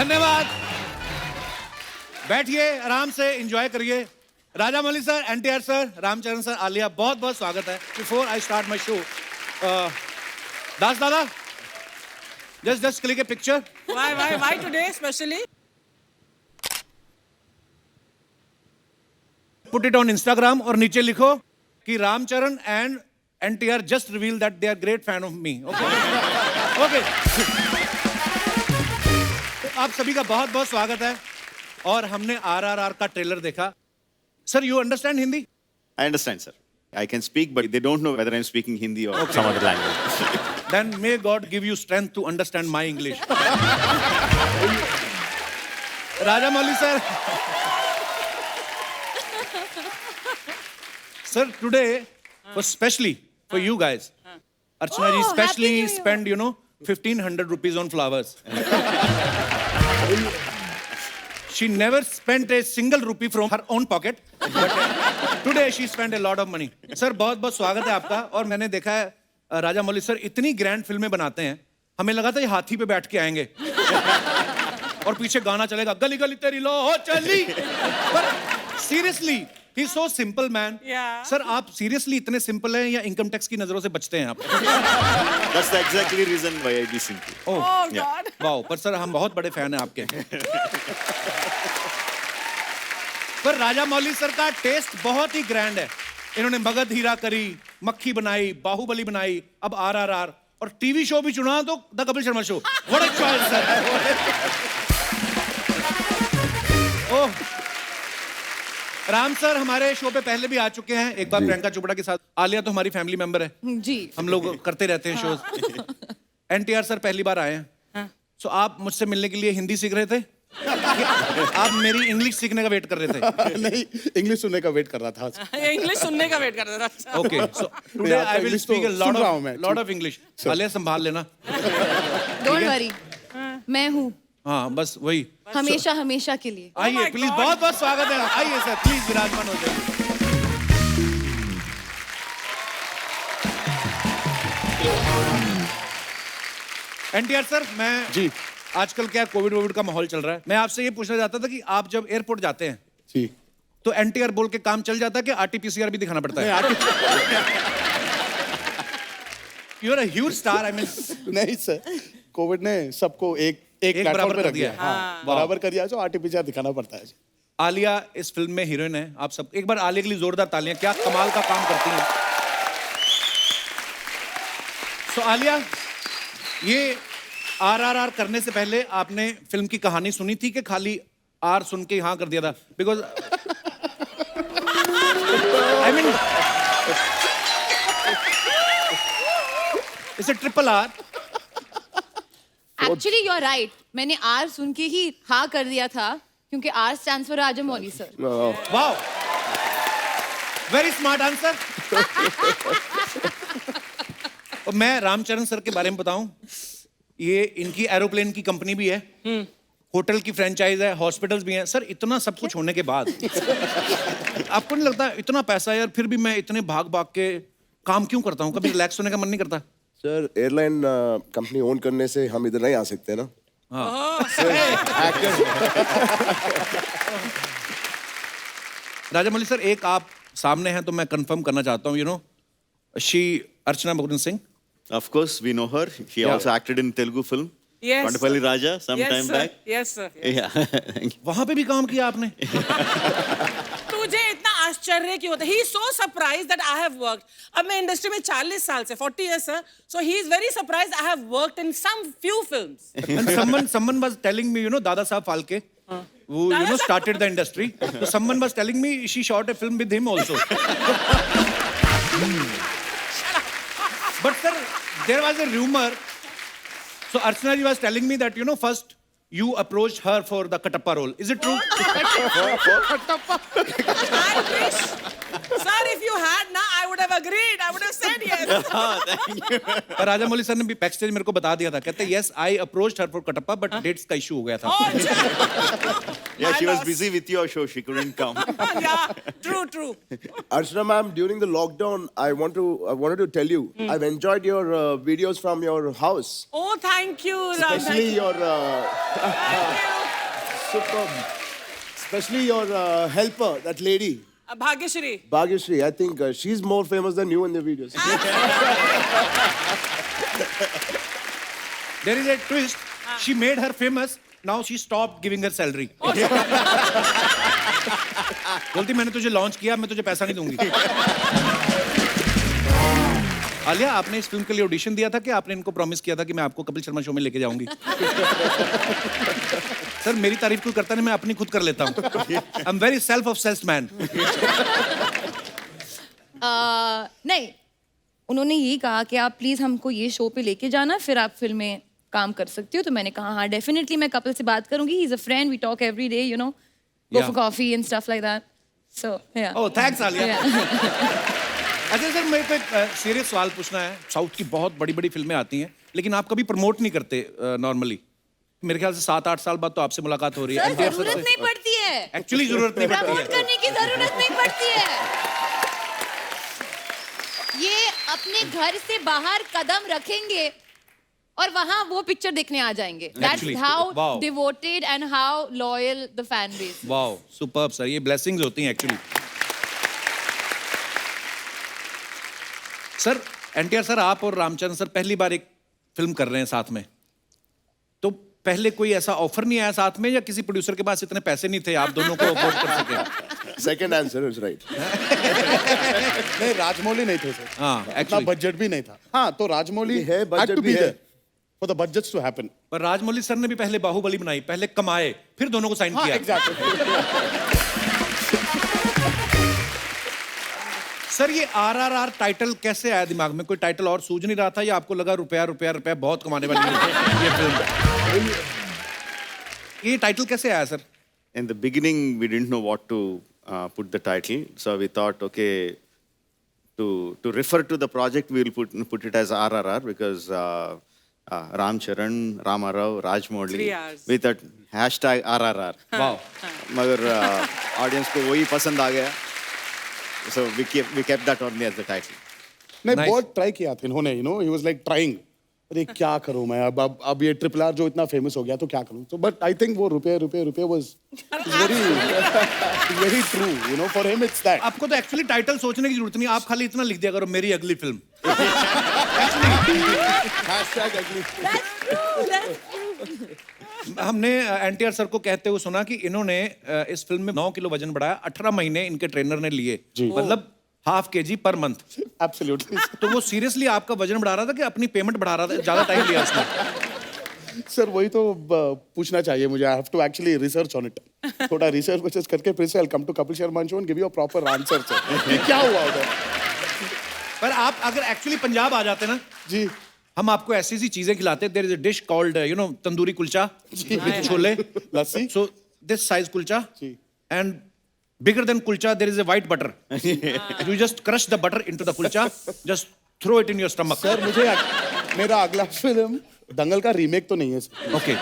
धन्यवाद। बैठिए, आराम से एंजॉय करिए। Rajamouli sir, NTR sir, Ram Charan sir, Alia, बहुत बहुत स्वागत है। Before I start my show, Das Dada, just click a picture. Why today especially? Put it on Instagram और नीचे लिखो कि Ramcharan and NTR just revealed that they are great fan of me. Okay. Okay. तो आप सभी का बहुत बहुत स्वागत है और हमने RRR का ट्रेलर देखा। Sir, you understand Hindi? I understand, sir. I can speak, but they don't know whether I'm speaking Hindi or some other language. Then may God give you strength to understand my English. Raja Mauly sir. Sir, today was specially for you guys. Archana ji specially spent, 1,500 rupees on flowers. She never spent a single rupee from her own pocket. But today she spent a lot of money. Sir, बहुत बहुत स्वागत है आपका। और मैंने देखा है राजा मौली sir इतनी ग्रैंड फिल्में बनाते हैं, हमें लगा था ये हाथी पे बैठ के आएंगे और पीछे गाना चलेगा गली गली तेरी लो हो चली। पर सीरियसली ही सो सिंपल मैन। सर आप सीरियसली इतने सिंपल हैं या इनकम टैक्स की नजरों से बचते हैं आप? That's the exactly reason why I be simple. Oh God. Wow, पर सर हम बहुत बड़े फैन हैं आपके। पर राजा मौली सर का टेस्ट बहुत ही ग्रैंड है। इन्होंने मगध हीरा करी, मक्खी बनाई, बाहुबली बनाई, अब RRR और टीवी शो भी चुना तो the Kapil Sharma show. What a choice sir. Oh, Ram sir हमारे शो पे पहले भी आ चुके हैं, एक बार प्रियंका चोपड़ा के साथ। आलिया तो हमारी फैमिली मेंबर है जी, हम लोग करते रहते हैं शोज। एनटीआर सर पहली बार आए हैं। सो आप मुझसे मिलने के लिए हिंदी सीख रहे थे? आप मेरी इंग्लिश सीखने का वेट कर रहे थे? नहीं, इंग्लिश सुनने का वेट कर रहा था। ये इंग्लिश सुनने का वेट कर रहा था। Okay, so today I will speak a lot of English. Alia संभाल लेना। डोंट वरी, मैं हूँ हाँ, बस वही हमेशा हमेशा के लिए। आइए प्लीज, बहुत बहुत स्वागत है। आइए सर प्लीज विराजमान हो जाइए। एनटीआर सर, मैं जी आजकल क्या कोविड का माहौल चल रहा है, मैं आपसे ये पूछना चाहता था कि आप जब एयरपोर्ट जाते हैं जी तो एनटीआर बोल के काम चल जाता है कि आरटीपीसीआर भी दिखाना पड़ता है? You are a huge star. I mean नहीं सर, कोविड ने सबको एक बराबर प्लेटफॉर्म पे कर रख दिया दिया। हाँ, बराबर कर दिया, जो आरटीपीसीआर दिखाना पड़ता है। आलिया इस फिल्म में हीरोइन है। आप सब एक बार आलिया के लिए जोरदार तालियां, क्या कमाल का काम करती हैं। सो आलिया, ये RRR करने से पहले आपने फिल्म की कहानी सुनी थी कि खाली आर सुन के हाँ कर दिया था? Because I mean it's a triple R। Actually you are right, मैंने आर सुन के ही हाँ कर दिया था क्योंकि R stands for Rajamouli sir. Wow, very smart answer. और मैं रामचरण सर के बारे में बताऊं, ये इनकी एरोप्लेन की कंपनी भी है, होटल की फ्रेंचाइज है, हॉस्पिटल्स भी हैं। सर इतना सब कुछ होने के बाद आपको नहीं लगता इतना पैसा यार, फिर भी मैं इतने भाग भाग के काम क्यों करता हूँ? कभी रिलैक्स होने का मन नहीं करता? सर एयरलाइन कंपनी ओन करने से हम इधर नहीं आ सकते ना। राजा मौली सर, एक आप सामने हैं तो मैं कंफर्म करना चाहता हूँ, she Archana Bagun Singh. Of course, we know her. She also acted in Telugu film. Yes. Vandapalli Raja some Yes, time sir. back. Yes, sir. Yeah. Thank you. वहां पे भी काम किया आपने? तुझे इतना आश्चर्य क्यों होता है? He is so surprised that I have worked. अब मैं इंडस्ट्री में 40 साल से 40 years sir. So he is very surprised I have worked in some few films. And someone was telling me, Dada Saab Phalke, who started the industry. So someone was telling me she shot a film with him also. But sir, there was a rumor. So Archana ji was telling me that first you approached her for the Katappa role. Is it true? I wish. Sir, Sir, if you had, na, I would have agreed. I would have said yes. पर राजा मौली sir ने भी back stage मेरे को बता दिया था, कहते yes I approached her for Kattappa but dates का इशू हो गया था. Oh, अच्छा. Yeah, she My was loss. busy with your show. She couldn't come. Yeah, true, true. Archana ma'am, during the lockdown, I wanted to tell you, I've enjoyed your videos from your house, Oh, thank you, Ram. especially your superb, especially your helper, that lady, Bhagyashri. Bhagyashri. I think she's more famous than you in the videos. There is a twist. She made her famous. Now she stopped giving her salary. बोलती मैंने तुझे launch किया, मैं तुझे पैसा नहीं दूंगी. आलिया, आपने इस फिल्म के लिए ऑडिशन दिया था कि आपने इनको प्रॉमिस किया था कि मैं आपको कपिल शर्मा शो में लेके जाऊंगी? सर मेरी तारीफ कोई करता नहीं, मैं अपनी खुद कर लेता हूँ. I am very self obsessed man. नहीं, उन्होंने यही कहा कि आप प्लीज हमको ये शो पे लेके जाना, फिर आप फिल्म में काम कर सकती हो. तो मैंने कहा हाँ डेफिनेटली, मैं कपिल से बात करूंगी. He is a friend, we talk every day, you know, go Yeah. For coffee and stuff like that. So yeah. Oh thanks Alia. अच्छा सर, मेरे को एक सीरियस सवाल पूछना है. साउथ की बहुत बड़ी बड़ी फिल्में आती हैं, लेकिन आप कभी प्रमोट नहीं करते नॉर्मली. मेरे ख्याल से 7-8 साल बाद तो आपसे मुलाकात हो रही है. सर जरूरत नहीं पड़ती है, एक्चुअली जरूरत नहीं पड़ती प्रमोट है. करने की जरूरत नहीं पड़ती है. ये अपने घर से बाहर कदम रखेंगे और वहां वो पिक्चर देखने आ जाएंगे. That's Actually, how wow. Devoted and how loyal the fan base. Wow superb sir, ये ब्लेसिंग्स होती हैं एक्चुअली. सर एनटीआर सर, आप और रामचंद्र सर पहली बार एक फिल्म कर रहे हैं साथ में, तो पहले कोई ऐसा ऑफर नहीं आया साथ में, या किसी प्रोड्यूसर के पास इतने पैसे नहीं थे आप दोनों को अफोर्ड कर सके? Second answer is right. नहीं, राजमौली नहीं थे सर. हाँ, इतना actually. बजट भी नहीं था. हाँ, तो राजमौली है, had budget to भी be है. there for the budgets to happen. पर राजमौली सर ने भी पहले बाहुबली बनाई, पहले कमाए, फिर दोनों को साइन हाँ, किया. exactly. सर ये RRR टाइटल कैसे आया दिमाग में? कोई टाइटल और सूझ नहीं रहा था, या आपको लगा रुपया रुपया रुपया बहुत कमाने वाली है ये फिल्म? ये टाइटल कैसे आया sir? In the beginning, we didn't know what to put the title, so we thought, okay, to refer to the project, we will put it as RRR because Ram Charan, Rama Rao, Rajmouli 3 hours. with that hashtag RRR. Wow. मगर audience को वही पसंद आ गया, so we kept that only as the title. नहीं, Nice. बहुत try किया था इन्होंने, you know, he was like trying. अरे क्या करूं मैं, अब ये RRR जो इतना फेमस हो गया तो क्या करूं. So but I think वो रुपए was very true, you know, for him it's that. आपको तो एक्चुअली टाइटल सोचने की जरूरत नहीं, आप खाली इतना लिख दिया करो, मेरी अगली फिल्म. Hashtag ugly. हमने एनटीआर सर को कहते हुए सुना कि इन्होंने इस फिल्म में 9 किलो वजन बढ़ाया, 18 महीने इनके ट्रेनर ने लिए, मतलब ½ kg पर मंथ. Absolutely. तो वो सीरियसली आपका वजन बढ़ा रहा था कि अपनी पेमेंट बढ़ा रहा था? ज्यादा टाइम लिया उसने. सर वही तो पूछना चाहिए मुझे. I have to actually research on it. थोड़ा रिसर्च करके फिर से I'll come to Kapil Sharma show and give you a proper answer sir. ये क्या हुआ उधर? पर आप अगर एक्चुअली पंजाब आ जाते ना जी. हम आपको ऐसी सी चीजें खिलाते. There is a dish called tandoori kulcha with chole, lassi. So this size kulcha, जी. And bigger than kulcha there is a white butter. You just crush the butter into the kulcha, just throw it in your stomach. Sir मुझे मेरा अगला film दंगल का remake तो नहीं है sir. Okay.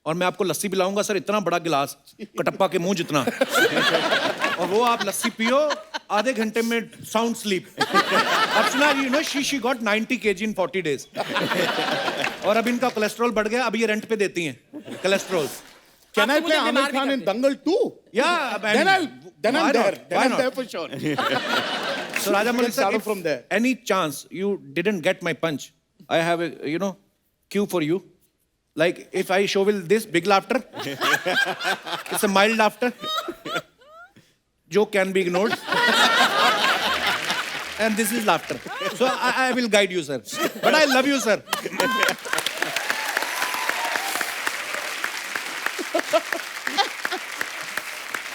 और मैं आपको लस्सी पिलाऊंगा सर, इतना बड़ा गिलास, कटप्पा के मुंह जितना, और वो आप लस्सी पियो, आधे घंटे में sound sleep. Archana ji, she got 90 kg in 40 days. और अब इनका कोलेस्ट्रॉल बढ़ गया, अब ये रेंट पे देती हैं कोलेस्ट्रॉल. Can I आपको play मुझे Amir बीमार भी Khan in करते. Dangal 2? Yeah, Then I'm there. Then I'm there for sure. So Rajamouli sir, start if from there. any chance you didn't get my punch, I have a cue for you. Like if I show will this big laughter, it's a mild laughter. Joke can be ignored. And this is laughter. So I will guide you, sir. But I love you, sir.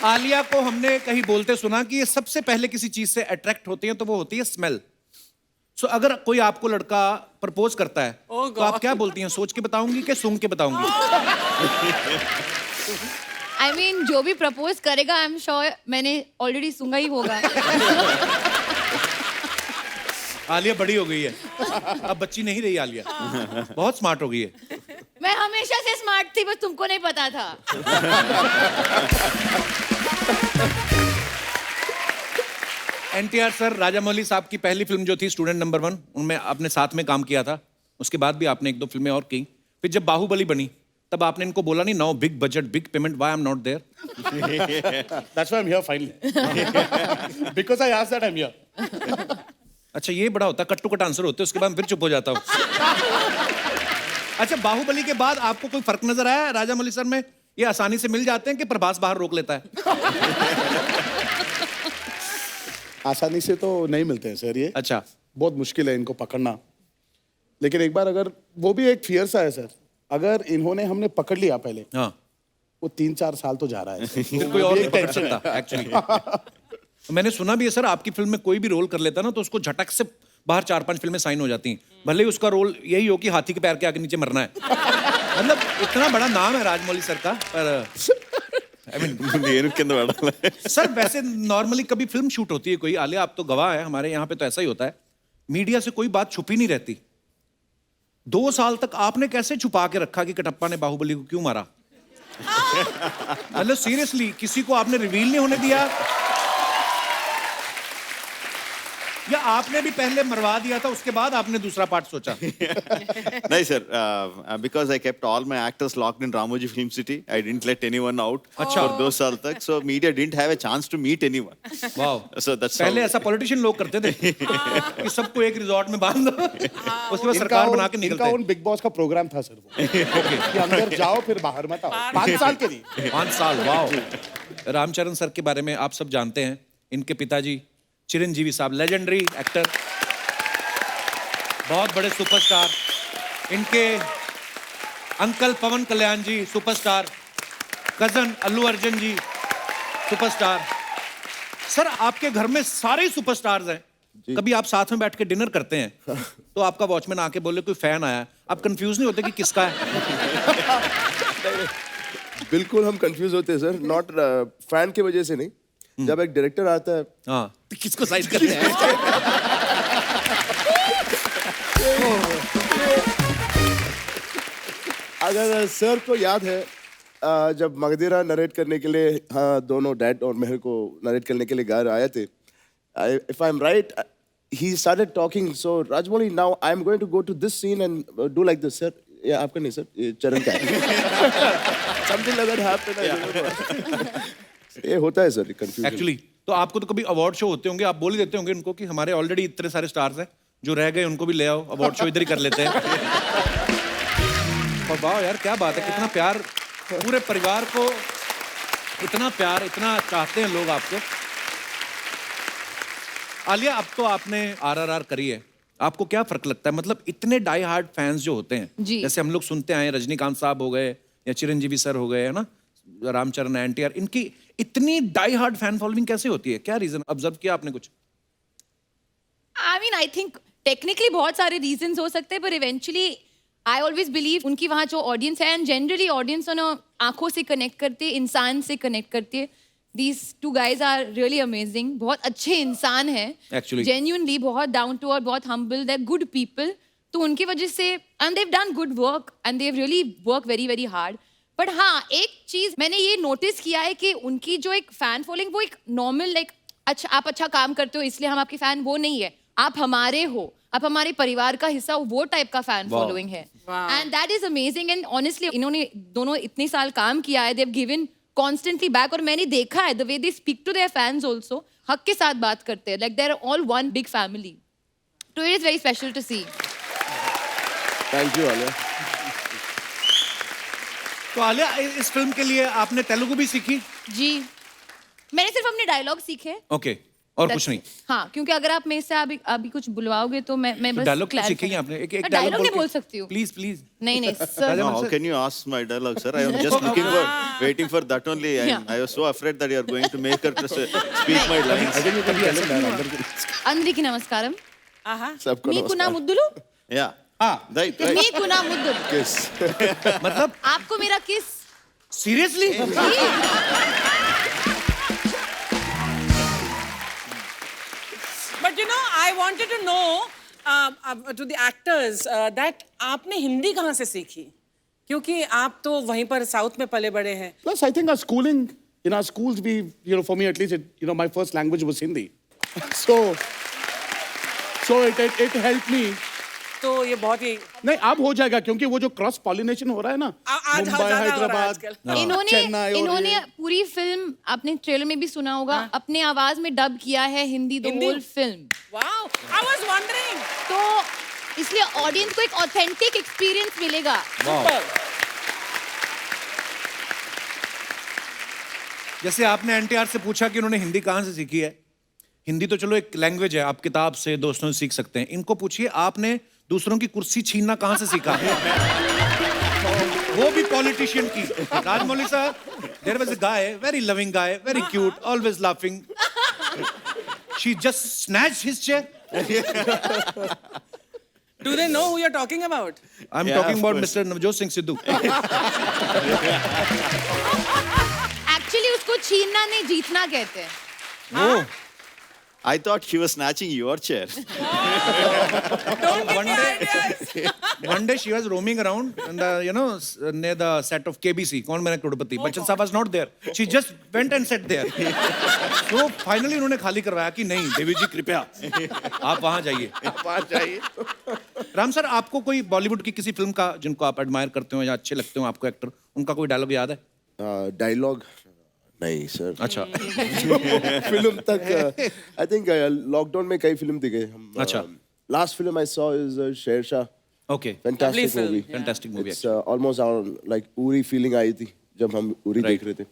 Alia को हमने कहीं बोलते सुना कि ये सबसे पहले किसी चीज से अट्रैक्ट होती हैं, तो वो होती है स्मेल. सो अगर कोई आपको लड़का प्रपोज करता है तो आप क्या बोलती हैं? सोच के बताऊंगी कि सूंघ के बताऊंगी? I mean, जो भी प्रपोज करेगा आई एम श्योर मैंने ऑलरेडी सुना ही होगा. आलिया बड़ी हो गई है, अब बच्ची नहीं रही आलिया, बहुत स्मार्ट हो गई है. मैं हमेशा से स्मार्ट थी, बस तुमको नहीं पता था. एनटीआर सर, राजामौली साहब की पहली फिल्म जो थी स्टूडेंट नंबर 1, उनमें आपने साथ में काम किया था. उसके बाद भी आपने 1-2 फिल्में और की. फिर जब बाहुबली बनी तब आपने इनको बोला नहीं, now big budget big payment, why I am not there? That's why I'm here finally. Because I asked that I'm here. अच्छा, ये बड़ा होता, कट टू कट आंसर होते, उसके बाद फिर चुप हो जाता हूँ. अच्छा, बाहुबली के बाद आपको कोई फर्क नजर आया राजामौली सर में? ये आसानी से मिल जाते हैं कि प्रभास बाहर रोक लेता है? आसानी से तो नहीं मिलते हैं सर ये. अच्छा, बहुत मुश्किल है इनको पकड़ना. लेकिन एक बार अगर वो भी एक फियर सा है सर, अगर इन्होंने हमने पकड़ लिया पहले, हाँ, वो 3-4 साल तो जा रहा है. फिर कोई और नहीं पकड़ सकता एक्चुअली. मैंने सुना भी है सर, आपकी फिल्म में कोई भी रोल कर लेता ना तो उसको झटक से बाहर 4-5 फिल्में साइन हो जाती हैं, भले ही उसका रोल यही हो कि हाथी के पैर के आगे नीचे मरना है. मतलब इतना बड़ा नाम है राजमौली सर का. पर आई मीन सर, वैसे नॉर्मली कभी फिल्म शूट होती है कोई, आलिया आप तो गवाह है, हमारे यहाँ पे तो ऐसा ही होता है, मीडिया से कोई बात छुपी नहीं रहती. 2 साल तक आपने कैसे छुपा के रखा कि कटप्पा ने बाहुबली को क्यों मारा? मतलब सीरियसली, किसी को आपने रिवील नहीं होने दिया, या आपने भी पहले मरवा दिया था उसके बाद आपने दूसरा पार्ट सोचा? नहीं sir, because I kept all my actors locked in Ramoji Film City. I didn't let anyone out for 2 साल तक, so media didn't have a chance to meet anyone. Wow. So that's पहले how... ऐसा politician लोग करते थे कि सबको एक रिजॉर्ट में बांध दो, उसके बाद सरकार बना के इनका निकलते. उन बिग बॉस का प्रोग्राम था सर वो, कि अंदर जाओ फिर बाहर मत आओ. 5 साल के लिए. 5 साल. वाओ. रामचरण सर के बारे में आप सब जानते हैं. इनके पिताजी चिरंजीवी साहब, लेजेंडरी एक्टर, बहुत बड़े सुपरस्टार. इनके अंकल पवन कल्याण जी सुपरस्टार, कजन अल्लू अर्जुन जी सुपरस्टार. सर, आपके घर में सारे ही सुपरस्टार्स हैं. कभी आप साथ में बैठ के डिनर करते हैं तो आपका वॉचमैन आके बोले कोई फैन आया, आप कंफ्यूज नहीं होते कि किसका है? बिल्कुल हम कंफ्यूज होते हैं सर, नॉट फैन की वजह से नहीं. जब एक डायरेक्टर आता है, हाँ, तो किसको साइड करते हैं? अगर सर को याद है, जब मगधीरा नरेट करने के लिए, हाँ, दोनों डैड और मेहर को नरेट करने के लिए घर आए थे. If I am right, he started talking, so Rajmouli, now I'm going to go to this scene and do like this, sir. Yeah, आपका नहीं सर, ये चरण का है. Something like that happened. I remember. ये होता है सर कंफ्यूजन. एक्चुअली तो आपको तो कभी अवार्ड शो होते होंगे, आप बोल ही देते होंगे उनको कि हमारे ऑलरेडी इतने सारे स्टार्स हैं, जो रह गए उनको भी ले आओ, अवार्ड शो इधर ही कर लेते हैं. और वाह यार, क्या बात है, कितना प्यार, पूरे परिवार को इतना प्यार, इतना चाहते हैं लोग आपको. आलिया, अब तो आपने RRR करी है, आपको क्या फर्क लगता है? मतलब इतने डाई हार्ड फैंस जो होते हैं, जी. जैसे हम लोग सुनते आए, रजनीकांत साहब हो गए या चिरंजीवी सर हो गए, है ना, रामचरण, एनटीआर, इनकी इतनी डाई हार्ड फैन फॉलोइंग कैसे होती है? क्या रीजन ऑब्जर्व किया आपने कुछ? I mean, I think technically बहुत सारे reasons हो सकते हैं, पर eventually I always believe उनकी वहाँ जो audience है, and generally audience है ना, आंखों से connect करती है, इंसान से connect करती है. These 2 guys are really amazing. बहुत अच्छे इंसान हैं. Actually. Genuinely बहुत down to earth, बहुत humble, they're good people. तो उनकी वजह से, and they've done good work, and they've really worked very very hard. But हाँ, एक चीज मैंने ये नोटिस किया है कि उनकी जो एक फैन फॉलोइंग, वो एक नॉर्मल लाइक, अच्छा आप अच्छा काम करते हो इसलिए हम आपके फैन, वो नहीं है. आप हमारे हो, आप हमारे परिवार का हिस्सा हो, वो टाइप का फैन फॉलोइंग है. And that is amazing. And honestly इन्होंने दोनों इतने साल काम किया है, they have given constantly back. और मैंने देखा है the way they speak to their fans also, हक के साथ बात करते हैं, like they are all one big family. तो it is very special to see. Thank you Alia. तो आलिया, इस फिल्म के लिए आपने तेलुगु भी सीखी? जी, मैंने सिर्फ अपने डायलॉग सीखे. ओके, और कुछ नहीं? हाँ, क्योंकि अगर आप मेरे से अभी कुछ बुलवाओगे तो मैं बस डायलॉग सीखे ही आपने? एक डायलॉग नहीं बोल सकती हूँ. Please please. नहीं नहीं sir. No, how can you ask my dialogue, sir? I am just waiting for that only. I was so afraid that you are going to make her to speak my lines. అందరికీ నమస్కారం. सबको మీకు నా ముద్దులు. Yeah. हाँ. Right. మీకు నా ముద్దులు. किस. मतलब आपको मेरा किस. Seriously? But you know, I wanted to know to the actors that आपने हिंदी कहाँ से सीखी? क्योंकि आप तो वहीं पर साउथ में पले बड़े हैं. Plus, I think our schooling, in our schools, for me at least, my first language was Hindi. So it helped me. तो ये बहुत ही नहीं, अब हो जाएगा क्योंकि वो जो क्रॉस पॉलिनेशन हो रहा है ना, आज मुंबई, ज्यादा हो रहा है हैदराबाद, आजकल. चेन्नई और इन्होंने ये। पूरी फिल्म आपने ट्रेलर में भी सुना होगा, अपने आवाज में डब किया है Hindi the Hindi? Whole film. Wow, I was wondering. तो इसलिए ऑडियंस को एक ऑथेंटिक एक्सपीरियंस मिलेगा. Super. जैसे आपने एनटीआर से पूछा कि उन्होंने हिंदी कहाँ से सीखी है. हिंदी तो चलो एक लैंग्वेज है, आप किताब से, दोस्तों से सीख सकते हैं. इनको पूछिए आपने दूसरों की कुर्सी छीनना कहाँ से सीखा. वो भी पॉलिटिशियन की. राजमौली साहब, there was a guy, very loving guy, very cute, always laughing. She just snatched his chair. Do they know who you're talking about? I am Yeah, talking of about course. Mister Navjot Singh Sidhu. Actually उसको छीनना नहीं, जीतना कहते हैं. वो I thought she was snatching your chair. Don't give me ideas. one day she was roaming around and near the set of KBC, कौन मेरा करोड़पति. बच्चन साहब was not there. She just went and sat there. So finally उन्होंने खाली करवाया कि नहीं देवी जी कृपया आप वहां जाइए. राम सर, आपको कोई बॉलीवुड की किसी फिल्म का जिनको आप एडमायर करते हो या अच्छे लगते हो आपको एक्टर, उनका कोई डायलॉग याद है? डायलॉग नहीं सर. अच्छा. फिल्म तक आई थिंक लॉकडाउन में कई फिल्म दिखे हम. अच्छा. Last film I saw is Shershaah. Okay. Fantastic film. Movie. Fantastic movie. It's almost like Uri feeling आई थी जब हम उरी Right. देख रहे थे.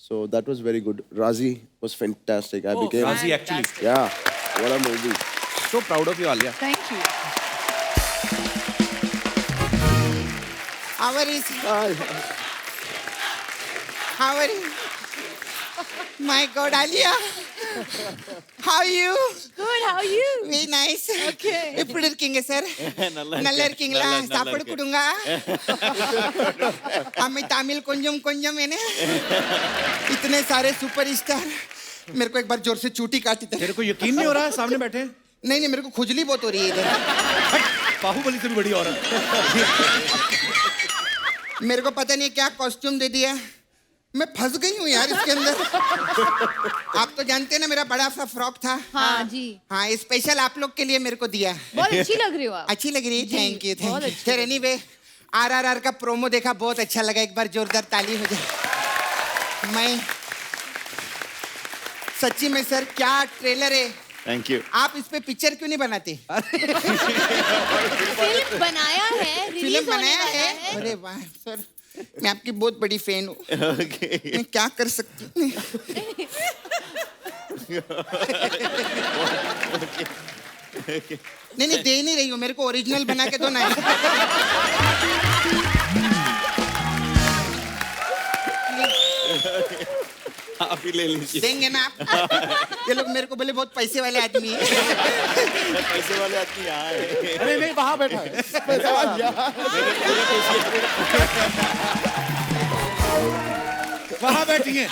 So that was very good. Razi was fantastic. I Oh, became Razi actually. yeah, what a movie. So proud of you, Alia. Thank you. How are you? How are you? My God, Alia. How are you? Good, how are you? Very nice. Okay. ఎప్పుడు ఇరికింగ sir నల్ల ఇరికింగలా சாப்பாடு கொடுங்க हमें तमिल கொஞ்சம் கொஞ்சம் है इतने सारे सुपरस्टार मेरे को एक बार जोर से चूटी काटी थी. तेरे को यकीन नहीं हो रहा है सामने बैठे हैं? नहीं मेरे को खुजली बहुत हो रही है इधर. बाहुबली से भी बड़ी औरत. मेरे को पता नहीं क्या कॉस्ट्यूम दे दिया. मैं फंस गई हूँ यार इसके अंदर. आप तो जानते हैं ना मेरा बड़ा सा फ्रॉक था. हाँ जी. हाँ स्पेशल आप लोग के लिए मेरे को दिया. बहुत अच्छी लग रही हो आप. अच्छी लग रही है. जी, थैंक यू बहुत थैंक यू. अच्छी फिर एनीवे आरआरआर का प्रोमो देखा, बहुत अच्छा लगा. एक बार जोरदार ताली हो जाए. मैं सच्ची में सर क्या ट्रेलर है. Thank you. आप इस पे पिक्चर क्यों नहीं बनाते. फिल्म बनाया है, फिल्म रिलीज होने बनाया वाला है. है. अरे वाह सर, मैं आपकी बहुत बड़ी फैन हूँ. Okay. मैं क्या कर सकती हूँ. नहीं दे नहीं रही हूँ, मेरे को ओरिजिनल बना के दो ना. आप ही ले लीजिए. देंगे ना आप. ये लोग मेरे को बोले बहुत पैसे वाले आदमी है. पैसे वाले आदमी यहाँ है. अरे नहीं, वहां बैठा है. वहां बैठी हैं.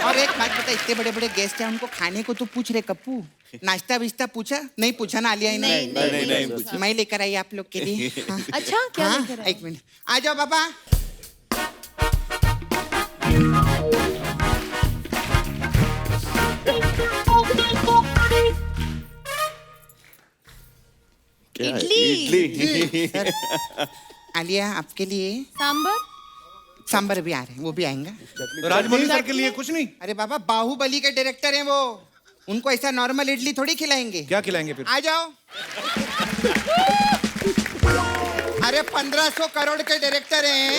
और एक बात बता, इतने बड़े बड़े गेस्ट हैं, उनको खाने को तो पूछ रहे कप्पू. नाश्ता विश्ता पूछा नहीं? पूछा ना आलिया ने. नहीं. मैं लेकर आई आप लोग के लिए. हाँ. अच्छा क्या हाँ, लेकर आए? एक मिनट आ जाओ बाबा. क्या है? इडली. इडली. आलिया आपके लिए सांबर. सांबर भी आ रहे हैं, वो भी आएंगे. तो राजमौली सर के लिए कुछ नहीं? अरे बाबा बाहुबली के डायरेक्टर हैं वो, उनको ऐसा नॉर्मल इडली थोड़ी खिलाएंगे. क्या खिलाएंगे फिर? आ जाओ. अरे 1500 करोड़ के डायरेक्टर हैं,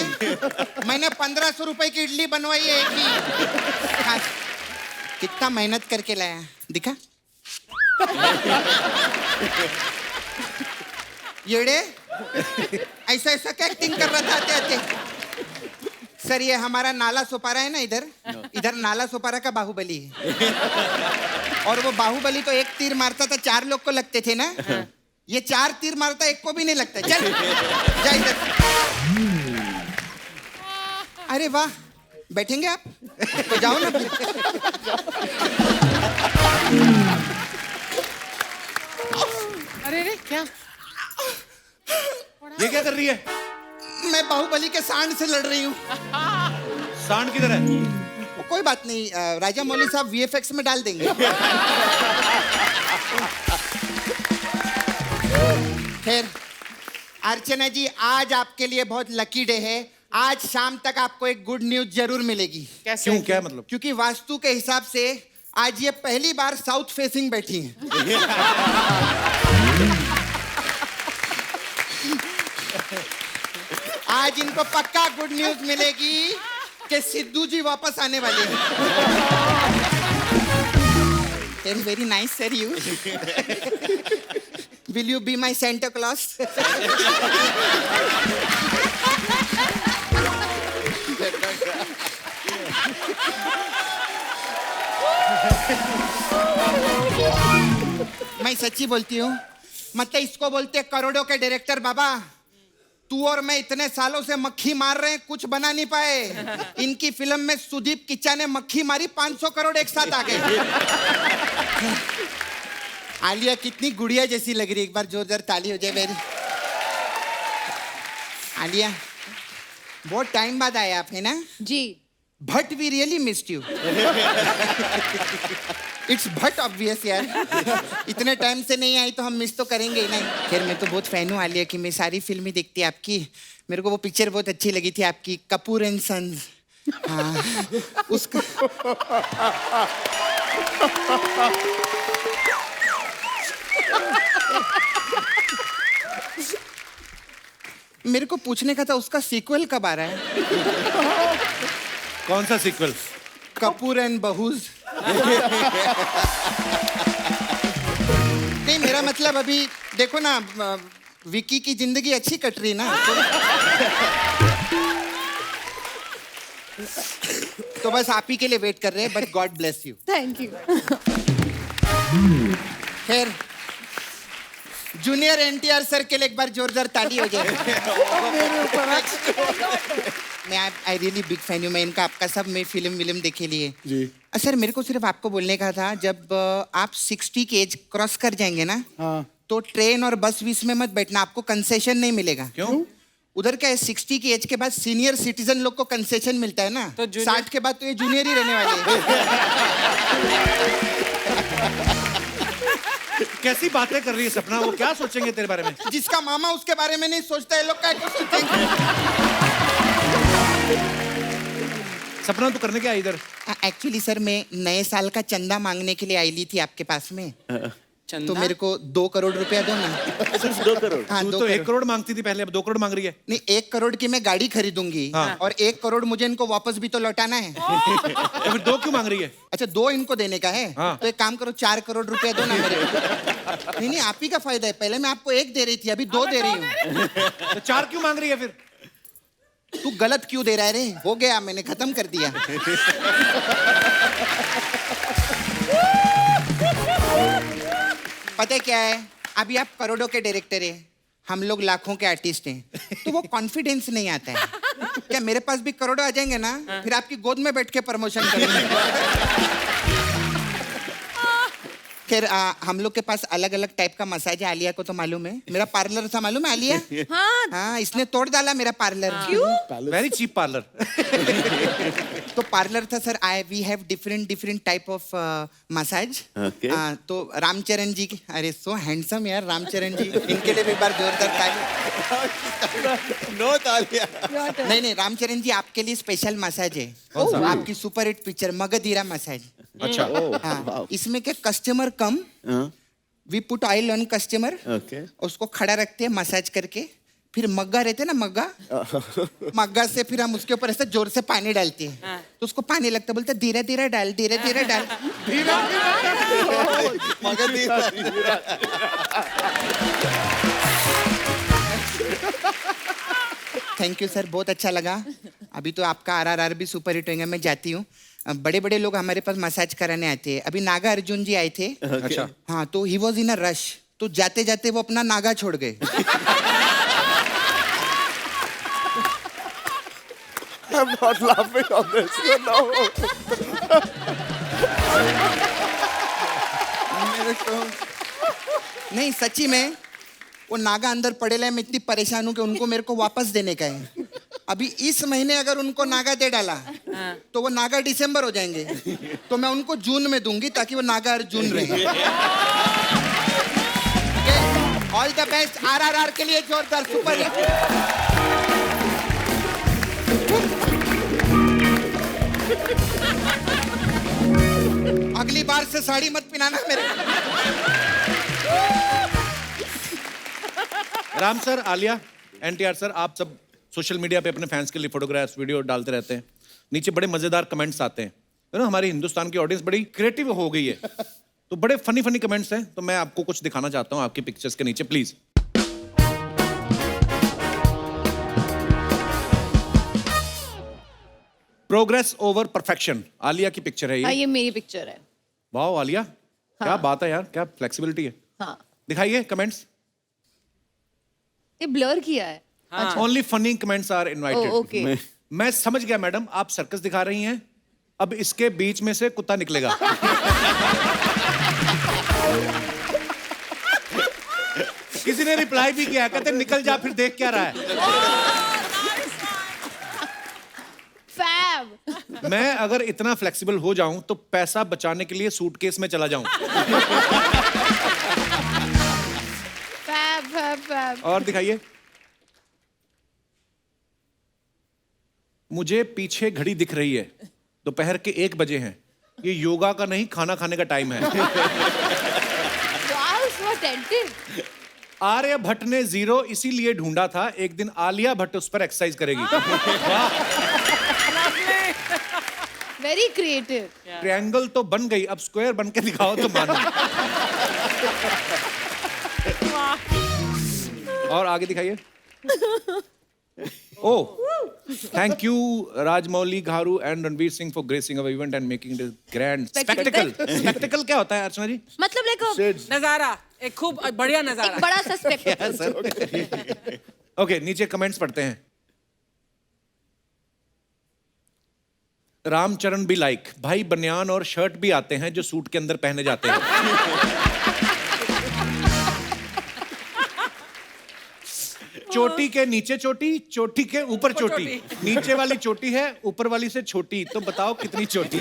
मैंने 1500 रुपए की इडली बनवाई है एक ही. हाँ. कितना मेहनत करके लाया दिखा. येड़े ऐसा ऐसा क्या एक्टिंग कर रहा था आते आते. सर ये हमारा नाला सोपारा है ना, इधर नाला सोपारा का बाहुबली है. और वो बाहुबली तो एक तीर मारता था 4 लोग को लगते थे ना. ये 4 तीर मारता एक को भी नहीं लगता. चल जा इधर. अरे वाह, बैठेंगे आप? तो जाओ ना फिर। अरे रे क्या? ये क्या कर रही है? मैं बाहुबली के सांड से लड़ रही हूँ। सांड किधर है? कोई बात नहीं, राजा मौली साहब VFX में डाल देंगे। खैर, अर्चना जी, आज आपके लिए बहुत लकी डे है। आज शाम तक आपको एक गुड न्यूज जरूर मिलेगी। कैसे? क्यों, क्या मतलब? क्योंकि वास्तु के हिसाब से आज ये पहली बार साउथ फेसिंग बैठी हैं। आज इनको पक्का गुड न्यूज मिलेगी कि सिद्धू जी वापस आने वाले हैं। Very nice sir you. Will you be my Santa Claus? मैं सच्ची बोलती हूँ, मतलब इसको बोलते करोड़ों के डायरेक्टर। बाबा, तू और मैं इतने सालों से मक्खी मार रहे हैं, कुछ बना नहीं पाए। इनकी फिल्म में सुदीप किच्चा ने मक्खी मारी, 500 करोड़ एक साथ आ गए। आलिया कितनी गुड़िया जैसी लग रही है, एक बार जोरदार ताली हो जाए मेरी। आलिया, बहुत टाइम बाद आए आप, है ना? जी। But we really missed you. It's but obvious यार, इतने टाइम से नहीं आई तो हम मिस तो करेंगे ही नहीं। खैर, मैं तो बहुत फैन हूँ आलिया की, मैं सारी फिल्में देखती आपकी। मेरे को वो पिक्चर बहुत अच्छी लगी थी आपकी, कपूर एंड सन्स। हाँ, उसका मेरे को पूछने का था, उसका सीक्वल कब आ रहा है? कौन सा सीक्वल? कपूर एंड बहूज। नहीं, मेरा मतलब अभी देखो ना, विकी की जिंदगी अच्छी कट रही ना, तो बस आप ही के लिए वेट कर रहे हैं। But God bless you. Thank you. खैर, जूनियर NTR सर के लिए एक बार जोरदार ताली हो जाए। मैं आई रियली बिग फैन हूँ मैं इनका, आपका सब मैं फिल्म देखे लिए जी। सर, मेरे को सिर्फ आपको बोलने का था, जब आप 60 की एज क्रॉस कर जाएंगे ना, हाँ। तो ट्रेन और बस बीस में मत बैठना, आपको कंसेशन नहीं मिलेगा। क्यों? उधर क्या है, 60 की एज के बाद सीनियर सिटीजन लोग को कंसेशन मिलता है ना, तो 60 के बाद तो ये जूनियर ही रहने वाले हैं। कैसी बातें कर रही है सपना? वो क्या सोचेंगे तेरे बारे में? जिसका मामा उसके बारे में नहीं सोचता है, लोग क्या सोचेंगे? सपना तू करने क्या है इधर? एक्चुअली सर, मैं नए साल का चंदा मांगने के लिए आई ली थी आपके पास में। चंदा? तो मेरे को 2 करोड़ रुपया दो ना। सिर्फ 2 करोड़? हाँ, तू 2 तो 1 करोड़। करोड़ मांगती थी पहले, अब 2 करोड़ मांग रही है। नहीं, 1 करोड़ की मैं गाड़ी खरीदूंगी, हाँ। और 1 करोड़ मुझे इनको वापस भी तो लौटाना है। तो फिर 2 क्यों मांग रही है? अच्छा, 2 इनको देने का है। हाँ। तो एक काम करो, 4 करोड़ रुपया दो ना मेरे को। नहीं, आप ही का फायदा है। पहले मैं आपको 1 दे रही थी, अभी 2 दे रही हूँ। तो 4 क्यों मांग रही है फिर? तू गलत क्यों दे रहा है रे? हो गया, मैंने खत्म कर दिया। पता है क्या है, अभी आप करोड़ों के डायरेक्टर हैं, हम लोग लाखों के आर्टिस्ट हैं, तो वो कॉन्फिडेंस नहीं आता है। क्या मेरे पास भी करोड़ों आ जाएंगे ना, फिर आपकी गोद में बैठ के प्रमोशन करेंगे। खैर, हम लोग के पास अलग अलग टाइप का मसाज है। आलिया को तो मालूम है, मेरा पार्लर था, मालूम है आलिया? हाँ। हाँ, इसने तोड़ डाला मेरा पार्लर। क्यों? Very cheap parlour. तो पार्लर था sir. We have different type of massage. Okay. तो रामचरण जी की, अरे सो हैंडसम यार रामचरण जी, इनके लिए भी एक बार जोरदार ताली। नो तालिया। नहीं, रामचरण जी आपके लिए स्पेशल मसाज है। आपकी super hit picture Magadheera massage. अच्छा। हाँ, इसमें क्या, customer come, we put oil on customer, okay. उसको खड़ा रखते हैं मसाज करके, फिर मग्गा रहते हैं ना, मग्गा से फिर हम उसके ऊपर ऐसे जोर से पानी डालते हैं, तो उसको पानी लगता, बोलते धीरे धीरे डाल, धीरे धीरे डाल। थैंक यू सर, बहुत अच्छा लगा। अभी तो आपका RRR भी सुपर हिट होगा। मैं जाती हूँ। बड़े बड़े लोग हमारे पास मसाज कराने आते हैं। अभी नागा अर्जुन जी आए थे। अच्छा। हाँ, तो he was in a rush, तो जाते जाते वो अपना नागा छोड़ गए। I'm not laughing on this. No. मेरे को नहीं, सच्ची में वो नागा अंदर पड़े हैं, मैं इतनी परेशान हूँ कि उनको मेरे को वापस देने का है। अभी इस महीने अगर उनको नागा दे डाला तो वो नागा दिसंबर हो जाएंगे, तो मैं उनको जून में दूंगी ताकि वो नागा अर्जुन रहे। ऑल द बेस्ट RRR के लिए, जोरदार सुपर हिट। अगली बार से साड़ी मत पहनाना मेरे को। Ram sir, Alia, NTR sir, आप सब सोशल मीडिया पे अपने फैंस के लिए फोटोग्राफ्स वीडियो डालते रहते हैं। नीचे बड़े मजेदार कमेंट्स आते हैं। तो ना हमारी हिंदुस्तान की ऑडियंस बड़ी क्रिएटिव हो गई है, तो बड़े फनी फनी कमेंट्स हैं। तो मैं आपको कुछ दिखाना चाहता हूँ आपकी पिक्चर्स के नीचे, please. Progress over perfection, Alia की पिक्चर है हाँ, ये। ये मेरी पिक्चर है। वाह आलिया, क्या बात है यार, क्या फ्लेक्सिबिलिटी है। हाँ, दिखाइए कमेंट्स। ये ब्लर किया है। Only funny comments are invited. Okay. मैं समझ गया मैडम, आप सर्कस दिखा रही हैं, अब इसके बीच में से कुत्ता निकलेगा। किसी ने रिप्लाई भी किया, कहते निकल जा, फिर देख क्या रहा है। फैब। मैं अगर इतना फ्लेक्सिबल हो जाऊं तो पैसा बचाने के लिए सूटकेस में चला जाऊं। Fab fab fab. और दिखाइए। मुझे पीछे घड़ी दिख रही है, दोपहर के 1 बजे हैं। ये योगा का नहीं, खाना खाने का टाइम है। वाओ, सो अटेंटिव। आर्य भट्ट ने 0 इसीलिए ढूंढा था, एक दिन आलिया भट्ट उस पर एक्सरसाइज करेगी। Very creative. ट्रायंगल तो बन गई, अब स्क्वायर बन के दिखाओ तो मानो। और आगे दिखाइए। Oh, thank you, Rajmouli Gharu and Ranveer Singh for gracing our event and making it a grand spectacle. Spectacle क्या होता है अर्चना जी? मतलब लाइक नजारा, एक खूब बढ़िया एक नजारा। बड़ा सा स्पेक्टेकल। ओके, नीचे कमेंट्स पढ़ते हैं। रामचरण भी लाइक, भाई बनियान और शर्ट भी आते हैं जो सूट के अंदर पहने जाते हैं। चोटी के नीचे चोटी, चोटी के ऊपर चोटी, नीचे वाली चोटी है, ऊपर वाली से छोटी, तो बताओ कितनी चोटी।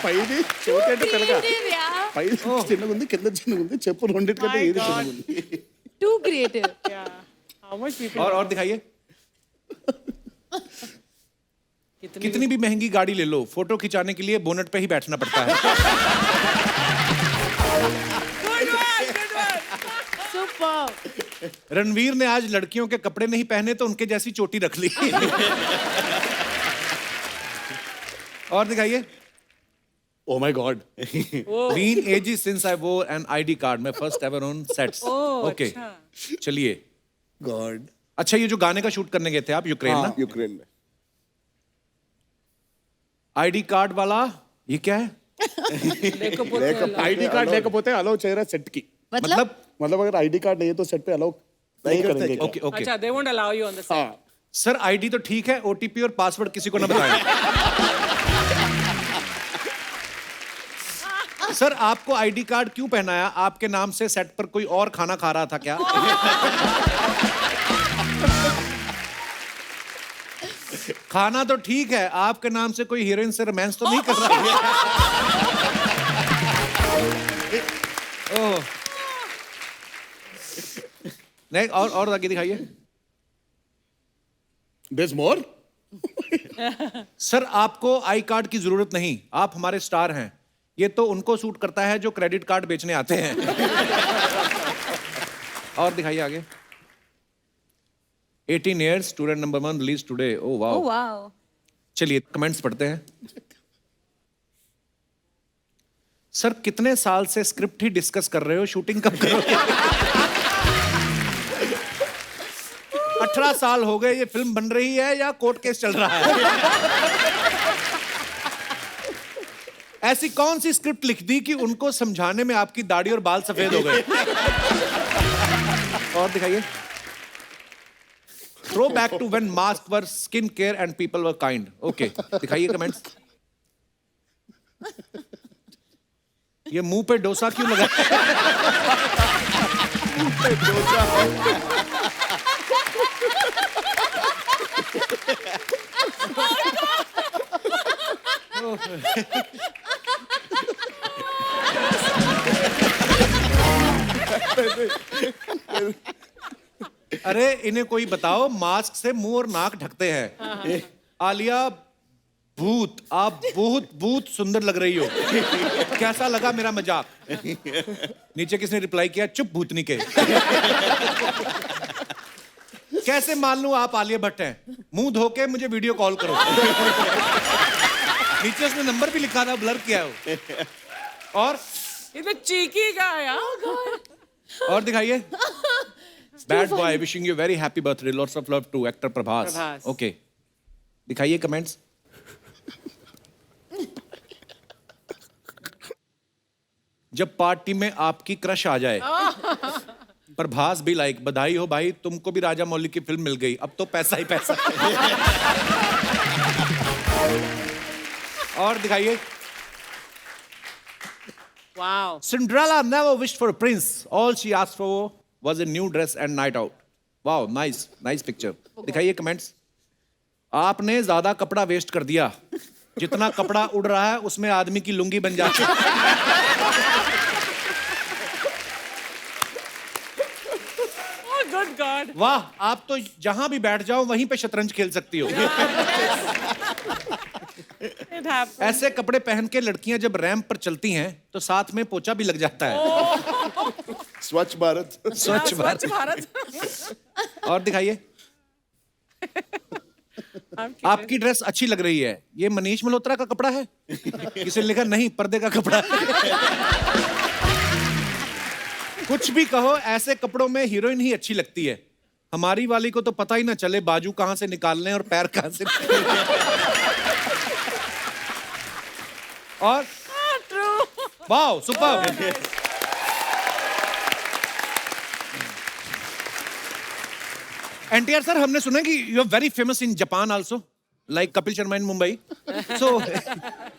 పైది చోటేంటో తెలుగా Creative, yeah. పై చిన్నగా ఉంది కింద చిన్నగా ఉంది చెప్పు రెండింటికంటే ఏది చిన్నగా ఉంది Too creative. How much people? और दिखाइए। कितनी भी महंगी गाड़ी ले लो, फोटो खिंचाने के लिए बोनट पे ही बैठना पड़ता है। Superb. रणवीर ने आज लड़कियों के कपड़े नहीं पहने तो उनके जैसी चोटी रख ली। और दिखाइए। Oh my God Been ages since I wore an ID card. मैं first ever on sets. Okay. चलिए। गॉड अच्छा, ये जो गाने का शूट करने गए थे आप यूक्रेन ना, यूक्रेन में ID कार्ड वाला ये क्या है? ఐడి కార్డ్ లేకపోతే అలౌ చేయరా సెట్ కి मतलब मतलब अगर आईडी कार्ड नहीं है तो सेट पे अलाउ नहीं करेंगे क्या? ओके ओके अच्छा, they won't allow you on the set. हाँ सर, ID तो ठीक है, OTP और पासवर्ड किसी को ना बताएं। सर, आपको ID कार्ड क्यों पहनाया? आपके नाम से सेट पर कोई और खाना खा रहा था क्या? खाना तो ठीक है, आपके नाम से कोई हीरोइन से रोमांस तो नहीं कर रहा है? ओह। नहीं, और आगे दिखाइए। there's more सर, आपको आई कार्ड की जरूरत नहीं, आप हमारे स्टार हैं। ये तो उनको सूट करता है जो क्रेडिट कार्ड बेचने आते हैं। और दिखाइए आगे। 18 years, student number 1 release today. Oh wow. oh wow. चलिए कमेंट्स पढ़ते हैं। सर, कितने साल से स्क्रिप्ट ही डिस्कस कर रहे हो, शूटिंग कब करोगे? 18 साल हो गए, ये फिल्म बन रही है या कोर्ट केस चल रहा है? ऐसी कौन सी स्क्रिप्ट लिख दी कि उनको समझाने में आपकी दाढ़ी और बाल सफेद हो गए? और दिखाइए। Throwback to when mask were skin care and people were kind. Okay, दिखाइए कमेंट्स. ये मुंह पे डोसा क्यों लगा? अरे इन्हें कोई बताओ, मास्क से मुंह और नाक ढकते हैं. आलिया भूत, आप बहुत सुंदर लग रही हो. कैसा लगा मेरा मजाक? नीचे किसने रिप्लाई किया? चुप भूतनी के. कैसे मान लूं आप आलिया भट्ट हैं? मुंह धो के मुझे वीडियो कॉल करो. नीचे उसने नंबर भी लिखा था, ब्लर किया है वो. और इधर चीकी का है यार. और दिखाइए. Bad boy wishing you very happy birthday, lots of love to actor Prabhas. Prabhas. Okay, दिखाइए कमेंट्स. जब पार्टी में आपकी क्रश आ जाए. प्रभास भी लाइक, बधाई हो भाई, तुमको भी राजा मौली की फिल्म मिल गई, अब तो पैसा ही पैसा. और दिखाइए. Wow. Cinderella never wished for a prince. All she asked for was a new dress and night out. Wow, nice picture. दिखाइए कमेंट्स. आपने ज्यादा कपड़ा वेस्ट कर दिया. जितना कपड़ा उड़ रहा है उसमें आदमी की लुंगी बन जाती है. Oh, good God. वाह, आप तो जहां भी बैठ जाओ वहीं पे शतरंज खेल सकती हो. It happened. ऐसे कपड़े पहन के लड़कियां जब रैंप पर चलती हैं तो साथ में पोछा भी लग जाता है. स्वच्छ भारत. स्वच्छ भारत. स्वच्छ भारत. और दिखाइए. आपकी ड्रेस अच्छी लग रही है. ये मनीष मल्होत्रा का कपड़ा है? किसी ने लिखा नहीं, पर्दे का कपड़ा है. कुछ भी कहो, ऐसे कपड़ों में हीरोइन ही अच्छी लगती है. हमारी वाली को तो पता ही ना चले बाजू कहां से निकालने और पैर कहां से. और वाओ, सुपर. एनटीआर सर, हमने सुना कि you are very famous in Japan also, like Kapil Sharma in Mumbai. So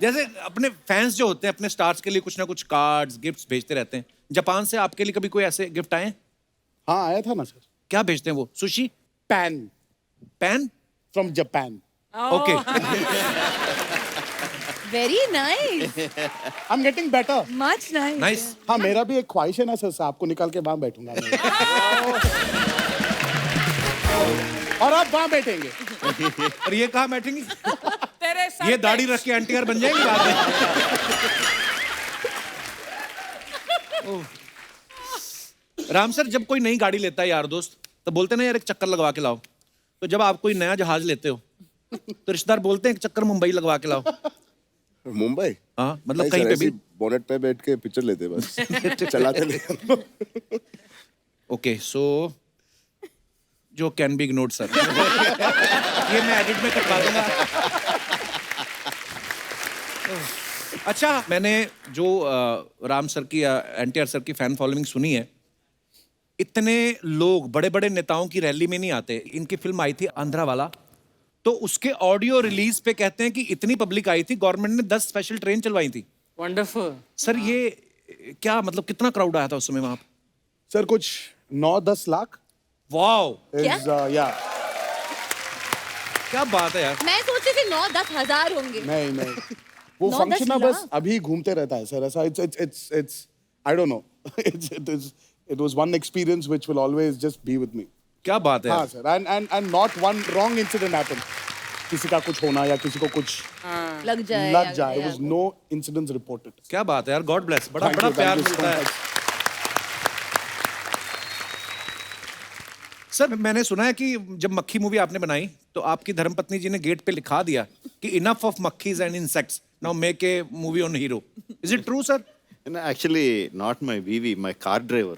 जैसे अपने फैंस जो होते हैं अपने स्टार्स के लिए कुछ ना कुछ कार्ड्स गिफ्ट्स भेजते रहते हैं. जापान से आपके लिए कभी कोई ऐसे गिफ्ट आए? हाँ, आया था ना सर. क्या भेजते हैं वो? Sushi? Pan pan? From Japan. Okay. Very nice. I am getting better. Much nice. Nice. हाँ, मेरा भी एक ख्वाहिश है ना सर, आपको निकाल के वहां बैठूंगा मैं. और आप वहां बैठेंगे. और ये कहाँ बैठेंगी? तेरे सर ये पे- दाढ़ी रख के एनटीआर बन जाएंगे बाद में. राम सर, जब कोई नई गाड़ी लेता है यार दोस्त, तो बोलते ना यार एक चक्कर लगवा के लाओ. तो जब आप कोई नया जहाज लेते हो तो रिश्तेदार बोलते हैं एक चक्कर मुंबई लगवा के लाओ. मुंबई. हाँ, मतलब नहीं कहीं सर, पे ऐसे भी. ही बोनेट पे बैठ के पिक्चर लेते बस. चलाते नहीं. ओके, सो जो कैन बी इग्नोर्ड सर. ये मैं एडिट में कटवा दूंगा. अच्छा, मैंने जो राम सर की एनटीआर सर की फैन फॉलोइंग सुनी है. इतने लोग बड़े बड़े नेताओं की रैली में नहीं आते. इनकी फिल्म आई थी आंध्रा वाला, तो उसके ऑडियो रिलीज पे कहते हैं कि इतनी पब्लिक आई थी, गवर्नमेंट ने 10 स्पेशल ट्रेन चलवाई थी. Wonderful. सर ये क्या मतलब, कितना क्राउड आया था उस समय वहां? सर कुछ 9-10 लाख. Wow, Is, yeah. क्या बात है यार. मैं सोची थी 9-10 हजार होंगे. नहीं वो 9-10 फंक्शन ना बस लाख? अभी घूमते रहता है सर. ऐसा it's I don't know. It was one experience which will always just be with me. क्या बात है हाँ यार. Sir. And not one wrong incident happened. किसी का कुछ होना या किसी को कुछ लग जाए. लग जाए. There was no incidents reported. क्या बात है यार. God bless. बड़ा Thank बड़ा you, प्यार thank you so मिलता है. much. सर, मैंने सुना है कि जब मक्खी मूवी आपने बनाई तो आपकी धर्मपत्नी जी ने गेट पे लिखा दिया कि इनफ ऑफ मक्खीज and insects, now make a movie on hero. Is it true sir? No, actually, not my BV, my car driver.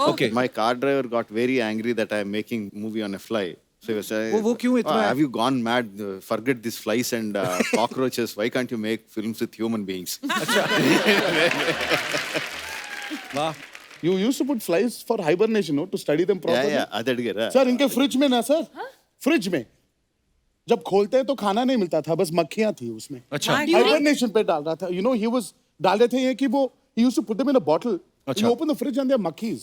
Okay. My car driver got very angry that I am making movie on a fly. So he was saying, वो क्यों इतना है? have you gone mad? Forget these flies and cockroaches. Why can't you make films with human beings? वाह. You used to put flies for hibernation, no? To study them properly. yeah, adadgara. Sir इनके fridge में ना sir fridge में जब खोलते हैं तो खाना नहीं मिलता था, बस मक्खियां थी उसमें। अच्छा My God. हाइबरनेशन पे डाल रहा था, यू नो, ही वाज डाल रहे थे ये कि वो he used to put them in a bottle. अच्छा। You open the fridge and there are monkeys.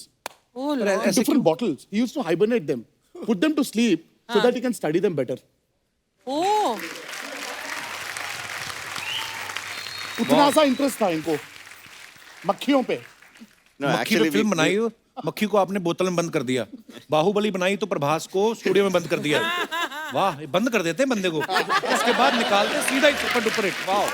Oh, Lord. Different bottles. He used to hibernate them, put them to sleep so that he can study them better. Oh. उतना सा interest था इनको मक्खियों पे। No, मक्खी actually, पे film बनाई हो, मक्खी को आपने बोतल में बंद कर दिया। बाहुबली बनाई तो प्रभास को स्टूडियो में बंद कर दिया। वाह, ये बंद कर देते हैं बंदे को, उसके बाद निकालते सीधा ही सुपर डुपर हिट। वाह।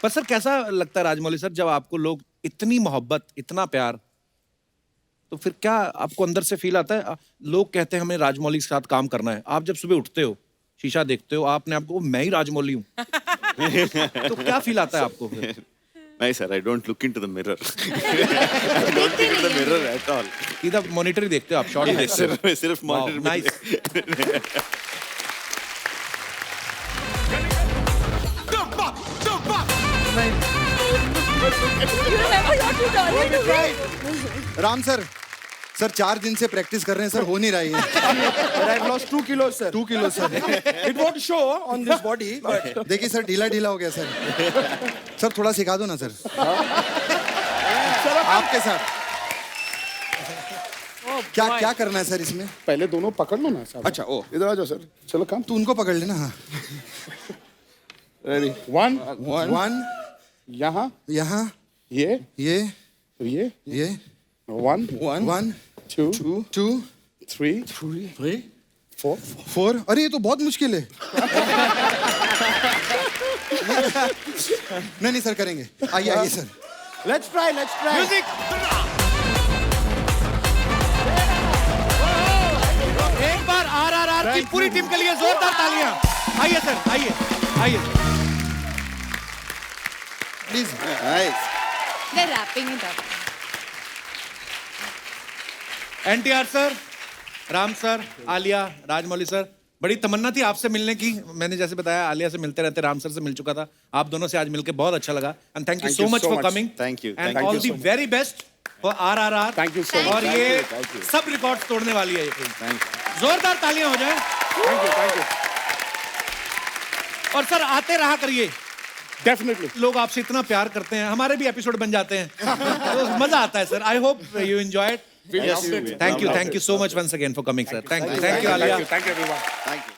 पर सर कैसा लगता है राजमौली सर, जब आपको लोग इतनी मोहब्बत, इतना प्यार, तो फिर क्या आपको अंदर से फील आता है? लोग कहते हैं हमें राजमौली के साथ काम करना है, आप जब सुबह उठते हो, शीशा देखते हो, आपने आपको मैं ही राजमौली हूँ तो क्या फील आता है आपको फिर? नहीं sir, I don't look into the mirror. I don't look into the mirror at all. सीधा मॉनिटर ही देखते हो आप, शॉर्ट ही देखते हो। सिर्फ monitor में nice. You remember what you told me to do? Ram sir, sir 4 दिन से प्रैक्टिस कर रहे हैं सर, हो नहीं रही है। But I've lost 2 kilos, sir. 2 kilo sir. It won't show on this body, but देखिए सर, ढीला ढीला हो गया सर। सर थोड़ा सिखा दो ना सर। आपके साथ क्या क्या करना है सर इसमें? पहले दोनों पकड़ लो ना साहब। अच्छा, ओ इधर आ जाओ सर, चलो काम। तू उनको पकड़ लेना। हाँ, रेडी 1 1 यहाँ, यहाँ, ये ये 1 1 2 2 3 3 4 4। अरे ये तो बहुत मुश्किल है। नहीं सर, करेंगे। आइए आइए सर। let's try. म्यूजिक। एक बार आरआरआर की पूरी टीम के लिए जोरदार तालियां। आइए सर, आइए आइए। Please. Nice. They're wrapping it up. NTR sir, Ram sir, Alia, Rajamouli sir, बड़ी तमन्ना थी आपसे मिलने की। मैंने जैसे बताया आलिया से मिलते रहते, राम सर से मिल चुका था, आप दोनों से आज मिलके बहुत अच्छा लगा। And thank you Thank so you much so for much. Coming. Thank you. And Thank all you the so much. Very best for RRR. Thank you so much. और ये Thank you. सब रिकॉर्ड तोड़ने वाली है ये फिल्म। Thank you. जोरदार तालियां हो जाए। थैंक यू और सर आते रहा करिए, डेफिनेटली। लोग आपसे इतना प्यार करते हैं, हमारे भी एपिसोड बन जाते हैं तो मजा आता है sir. I hope you enjoyed. Yes, thank you so much once again for coming sir. Thank you Alia. Thank you everyone. Thank you.